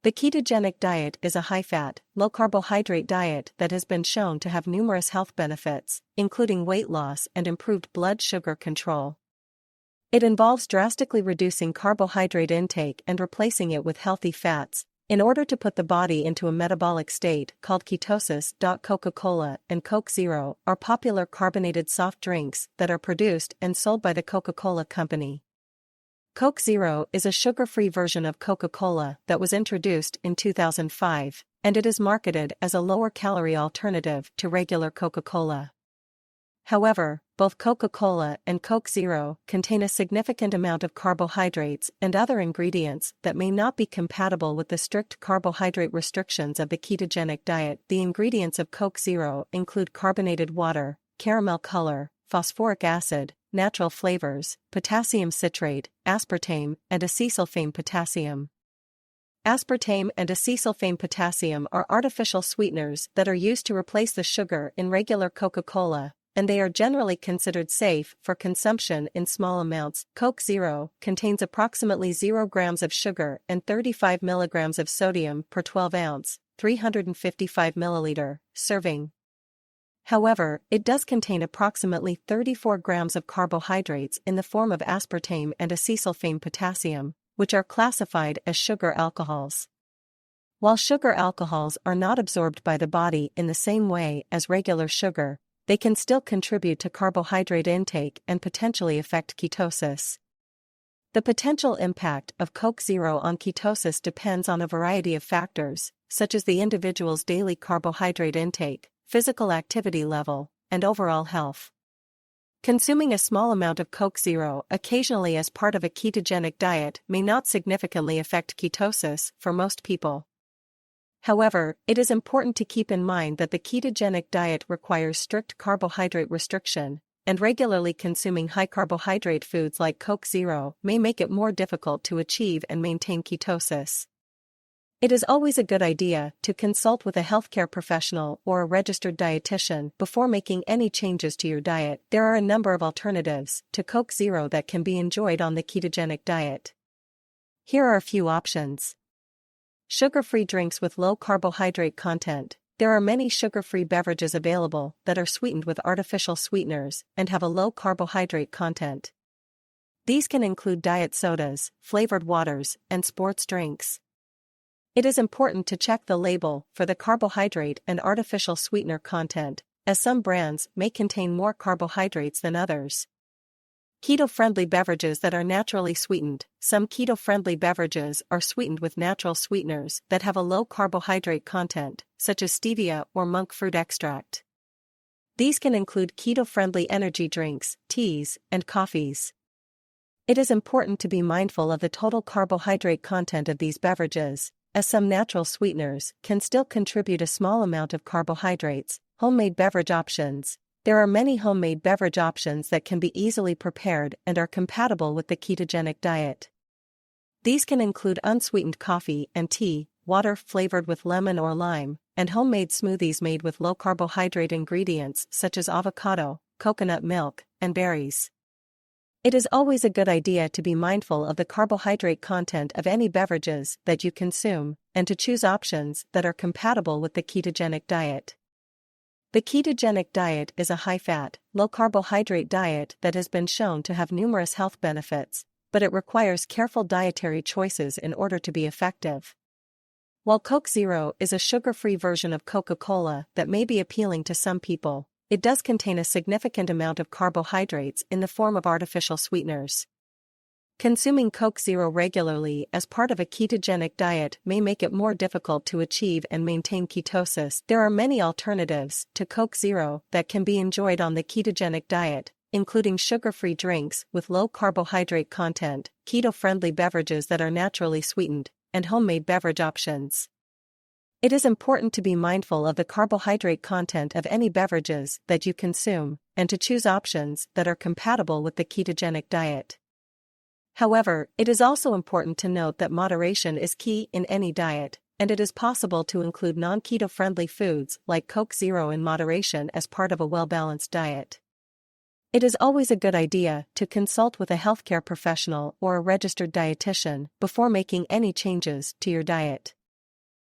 The ketogenic diet is a high-fat, low-carbohydrate diet that has been shown to have numerous health benefits, including weight loss and improved blood sugar control. It involves drastically reducing carbohydrate intake and replacing it with healthy fats, in order to put the body into a metabolic state called ketosis. Coca-Cola and Coke Zero are popular carbonated soft drinks that are produced and sold by the Coca-Cola Company. Coke Zero is a sugar-free version of Coca-Cola that was introduced in 2005, and it is marketed as a lower-calorie alternative to regular Coca-Cola. However, both Coca-Cola and Coke Zero contain a significant amount of carbohydrates and other ingredients that may not be compatible with the strict carbohydrate restrictions of the ketogenic diet. The ingredients of Coke Zero include carbonated water, caramel color, phosphoric acid, natural flavors, potassium citrate, aspartame, and acesulfame potassium. Aspartame and acesulfame potassium are artificial sweeteners that are used to replace the sugar in regular Coca-Cola, and they are generally considered safe for consumption in small amounts. Coke Zero contains approximately 0 grams of sugar and 35 milligrams of sodium per 12-ounce, 355 milliliter serving. However, it does contain approximately 34 grams of carbohydrates in the form of aspartame and acesulfame potassium, which are classified as sugar alcohols. While sugar alcohols are not absorbed by the body in the same way as regular sugar, they can still contribute to carbohydrate intake and potentially affect ketosis. The potential impact of Coke Zero on ketosis depends on a variety of factors, such as the individual's daily carbohydrate intake, physical activity level, and overall health. Consuming a small amount of Coke Zero occasionally as part of a ketogenic diet may not significantly affect ketosis for most people. However, it is important to keep in mind that the ketogenic diet requires strict carbohydrate restriction, and regularly consuming high-carbohydrate foods like Coke Zero may make it more difficult to achieve and maintain ketosis. It is always a good idea to consult with a healthcare professional or a registered dietitian before making any changes to your diet. There are a number of alternatives to Coke Zero that can be enjoyed on the ketogenic diet. Here are a few options. Sugar-free drinks with low carbohydrate content. There are many sugar-free beverages available that are sweetened with artificial sweeteners and have a low carbohydrate content. These can include diet sodas, flavored waters, and sports drinks. It is important to check the label for the carbohydrate and artificial sweetener content, as some brands may contain more carbohydrates than others. Keto-friendly beverages that are naturally sweetened. Some keto-friendly beverages are sweetened with natural sweeteners that have a low carbohydrate content, such as stevia or monk fruit extract. These can include keto-friendly energy drinks, teas, and coffees. It is important to be mindful of the total carbohydrate content of these beverages, as some natural sweeteners can still contribute a small amount of carbohydrates. Homemade beverage options. There are many homemade beverage options that can be easily prepared and are compatible with the ketogenic diet. These can include unsweetened coffee and tea, water flavored with lemon or lime, and homemade smoothies made with low-carbohydrate ingredients such as avocado, coconut milk, and berries. It is always a good idea to be mindful of the carbohydrate content of any beverages that you consume, and to choose options that are compatible with the ketogenic diet. The ketogenic diet is a high-fat, low-carbohydrate diet that has been shown to have numerous health benefits, but it requires careful dietary choices in order to be effective. While Coke Zero is a sugar-free version of Coca-Cola that may be appealing to some people, it does contain a significant amount of carbohydrates in the form of artificial sweeteners. Consuming Coke Zero regularly as part of a ketogenic diet may make it more difficult to achieve and maintain ketosis. There are many alternatives to Coke Zero that can be enjoyed on the ketogenic diet, including sugar-free drinks with low carbohydrate content, keto-friendly beverages that are naturally sweetened, and homemade beverage options. It is important to be mindful of the carbohydrate content of any beverages that you consume, and to choose options that are compatible with the ketogenic diet. However, it is also important to note that moderation is key in any diet, and it is possible to include non-keto-friendly foods like Coke Zero in moderation as part of a well-balanced diet. It is always a good idea to consult with a healthcare professional or a registered dietitian before making any changes to your diet.